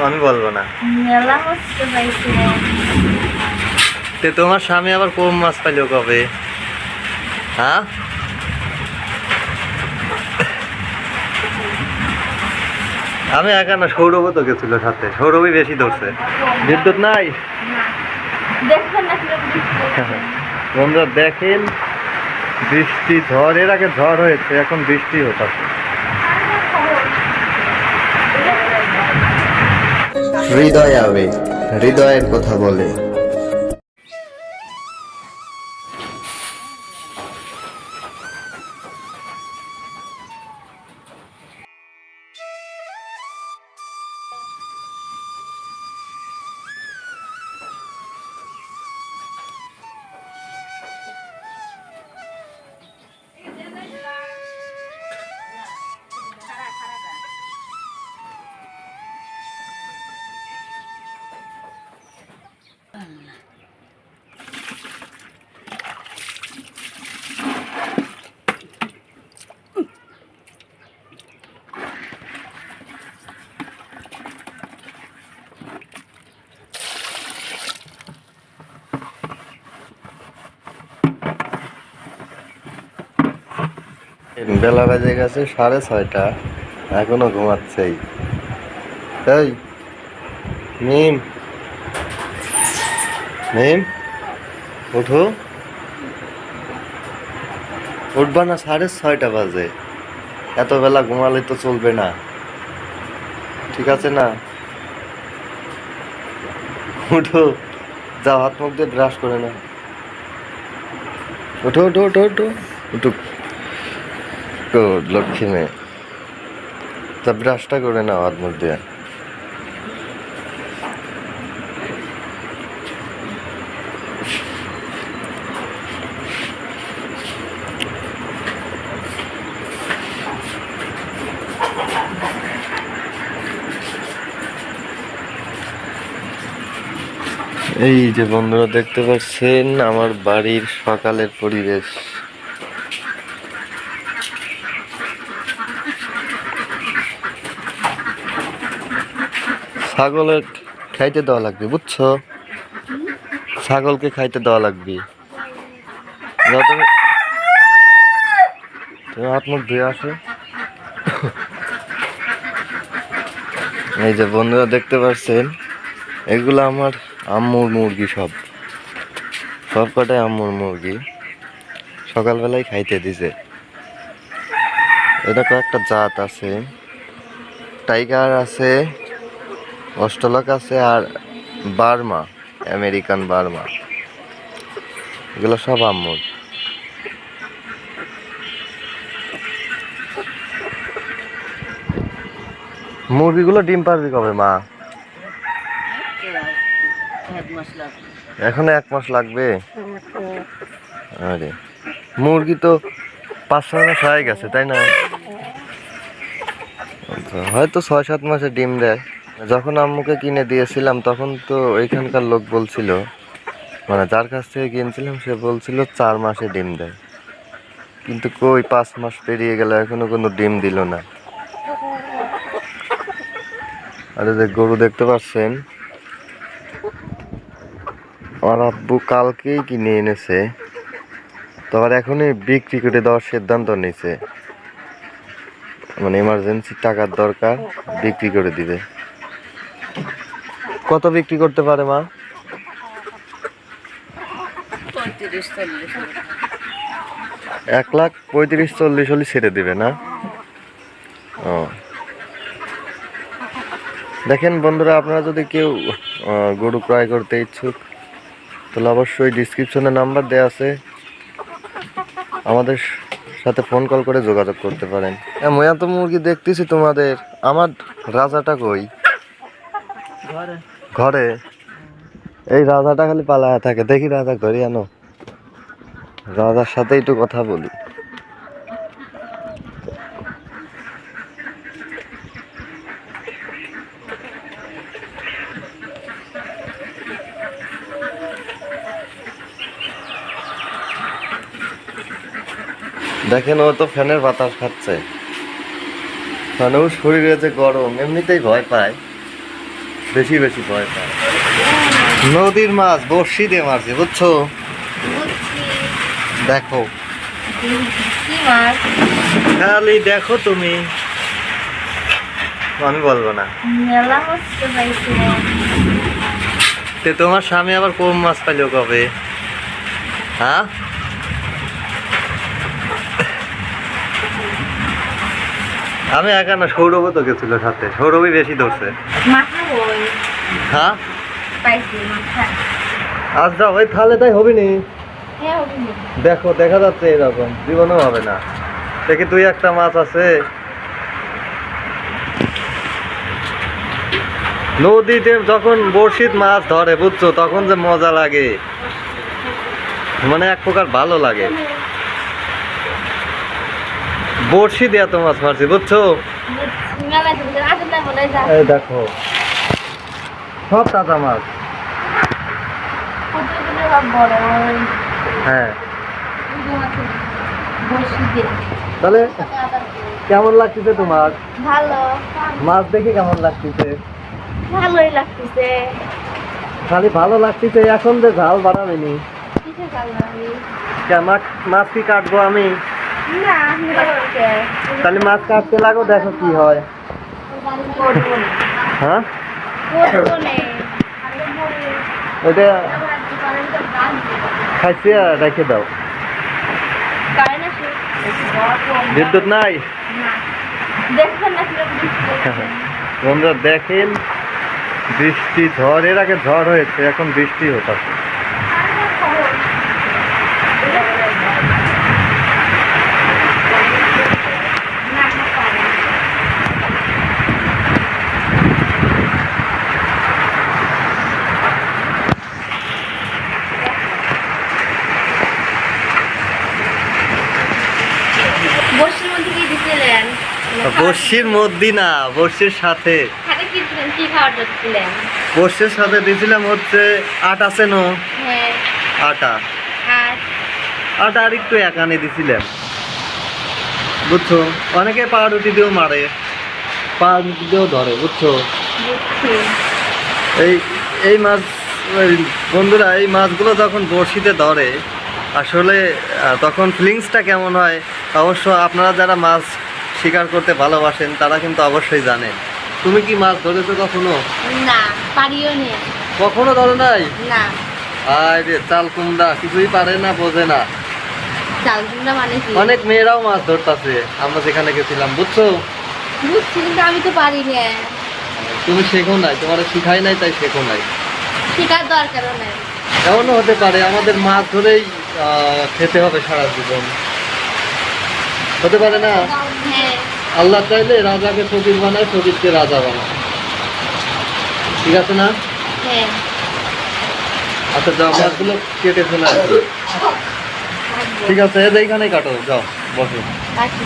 আমি বলবো না। মেলা হচ্ছে পাইছে। তোমার স্বামী আবার কম মাছ পাইলো কবে? হ্যাঁ, আমি একা না, সৌরভও তো গেছিল সাথে, সৌরভই বেশি ধরছে। বিদ্যুৎ নাই। বন্ধুরা দেখেন, বৃষ্টি ঝড়, এর আগে ঝড় হয়েছে, এখন বৃষ্টি হচ্ছে। হৃদয় আবেগ, হৃদয়ের কথা বলে। বেলা বেজে গেছে 6:30, এখনো ঘুমাচ্ছেই। তাই মিম, মিম উঠো, উঠবা না? 6:30 বাজে, এত বেলা ঘুমালে তো চলবে না, ঠিক আছে না? উঠো, যাও, হাত মুখ দিয়ে ব্রাশ করে না। উঠো উঠো উঠো উঠো উঠো, লক্ষ্মী মেয়ে, তা ব্রাশটা করে নাও হাত মুখ দিয়ে। এই যে বন্ধুরা দেখতে পাচ্ছেন আমার বাড়ির সকালের পরিবেশ। ছাগলের খাইতে দেওয়া লাগবে, বুঝছো? ছাগলকে খাইতে দেওয়া লাগবে। তুমি হাত মুখ ধুয়ে আসো। এই যে বন্ধুরা দেখতে পাচ্ছেন, এগুলো আমার আম্মুর মুরগি, সব কটাই আম্মুর মুরগি, সকালবেলায় খাইতে দিছে। এটা কয়েকটা জাত আছে, টাইগার আছে, অস্ট্রেলক আছে, আর বার্মা, আমেরিকান বার্মা, এগুলো সব আম্মুর। মুরগিগুলো ডিম পারবি কবে মা? এখনো 1 মাস লাগবে। আরে মুরগি তো 5-6 মাস হয়ে গেছে, তাই না? হয়তো 6-7 মাসে ডিম দেয়। যখন আম্মুকে কিনে দিয়েছিলাম তখন তো ওইখানকার লোক বলছিল, মানে যার কাছ থেকে কিনছিলাম সে বলছিল 4 মাসে ডিম দেয়, কিন্তু কই 5 মাস পেরিয়ে গেল, এখনো কোনো ডিম দিল না। আর যে গরু দেখতে পাচ্ছেন, আমার আব্বু কালকেই কিনে এনেছে, তো আর এখনই বিক্রি করে দেওয়ার সিদ্ধান্ত নিয়েছে, মানে এমার্জেন্সি টাকার দরকার, বিক্রি করে দিবে। কত বিক্রি করতে পারে মা? 1,35,40 হলে ছেড়ে দিবে না? ও, দেখেন বন্ধুরা, আপনারা যদি কেউ গরু ক্রয় করতে ইচ্ছুক তাহলে অবশ্যই ডিসক্রিপশনে নাম্বার দেওয়া আছে, আমাদের সাথে ফোন কল করে যোগাযোগ করতে পারেন। ময়া তো মুরগি দেখতেছি তোমাদের, আমার রাজাটা কই? ঘরে। এই রাজাটা খালি পালায়া থাকে, দেখি রাজা ঘরে আনো, রাজার সাথে একটু কথা বলি। দেখেন, ও তো ফ্যানের বাতাস খাচ্ছে, মানে ওর শরীরে যে গরম, এমনিতেই ভয় পায়, বেশি বেশি ভয় পায়। নদীর মাছ বড়শি দিয়ে মারছে, বুঝছো? বুঝছি। দেখো, কি মাছ? খালি দেখো তুমি, আমি বলবো না। মেলা মাছ তো পাইছি। তে তোমার স্বামী আবার কোন মাছ পাইলো কবে? হ্যাঁ, আমি একা না, সৌরভও তো গেছিল সাথে, সৌরভই বেশি ধরছে। মাথা বই হ্যাঁ, পাইছি মাথা। আজ যাও ওই থালে, তাই হবে নি। হ্যাঁ ওগুলো। দেখো, দেখা যাচ্ছে এরকম জীবনেও হবে না। দেখি তুই একটা মাছ আছে। নদীতে যখন বড়শিত মাছ ধরে, বুঝছো, তখন যে মজা লাগে, মানে এক প্রকার ভালো লাগে। বড়শি দিয়ে এত মাছ মারছি, বুঝছো? মেলা থেকে আসলে না বলে যা। এই দেখো, সব তাজা মাছ। কতগুলো সব বড় ওই হ্যাঁ, বসি দিয়ে। তাহলে কেমন লাগতেছে তোমার? ভালো। মাছ দেখে কেমন লাগতেছে? ভালোই লাগতেছে। খালি ভালো লাগতেছে, এখন যে ঝাল বাড়াবেনি। কিসে ভালো? মাছ কি কাটবো আমি? না আমি করতে। তাহলে মাছ কাটতে লাগো, দেখো কি হয়। করবো না। হ্যাঁ, করবো না। ওইটা খাইছে রেখে দাও। কারেন্ট আছে? বিদ্যুৎ নাই। না। দেখছেন না কিরকম বৃষ্টি হচ্ছে? বন্ধুরা দেখেন, বৃষ্টি ঝড়, এর আগে ঝড় হয়েছে, এখন বৃষ্টি হচ্ছে। বর্ষির মধ্যে কি দিছিলেন? বর্ষির মধ্যে না, বর্ষির সাথে। সাথে কি দিলেন? কি খাবার দিচ্ছিলেন? বর্ষির সাথে দিয়েছিলাম হচ্ছে আটা, আছে নো হ্যাঁ। আটা, আর আটা আর একটু একানে দিছিলাম, বুঝছো? অনেকে পাউরুটি দিয়েও মারে, পাউরুটি দিয়েও ধরে, বুঝছো? বুঝছি। এই এই মাছ, ওই বন্ধুরা, এই মাছগুলো যখন বড়শিতে ধরে, আসলে তখন ফিলিংসটা কেমন হয়, অবশ্য আপনারা যারা মাছ শিকার করতে ভালোবাসেন তারা কিন্তু অবশ্যই জানেন। তুমি কি মাছ ধরেছো কখনো? না, পারিও নে। কখনো ধরো নাই? না। আয় রে, চাল কুমড়া কিছুই পারে না, বোঝে না। চালগুলা মানে কি? অনেক মেয়েরাও মাছ ধরতেছে, আমরা যেখানে গেছিলাম, বুঝছো? বুঝছি কিন্তু আমি তো পারি না। তুমি শেখো নাই, তোমার শিখাই নাই, তাই শেখো নাই। শেখার দরকারও নাই। এমনও হতে পারে আমাদের মাছ ধরেই খেতে হবে সারা জীবন, হতে পারে না? হ্যাঁ। আল্লাহ চাইলে রাজাকে ফকির বানায়, ফকিরকে রাজা বানায়, ঠিক আছে না? হ্যাঁ। আচ্ছা যাও, মাছগুলো কেটে ফেলে আসো। ঠিক আছে, এইখানেই কাটো, যাও বসো। রাখি।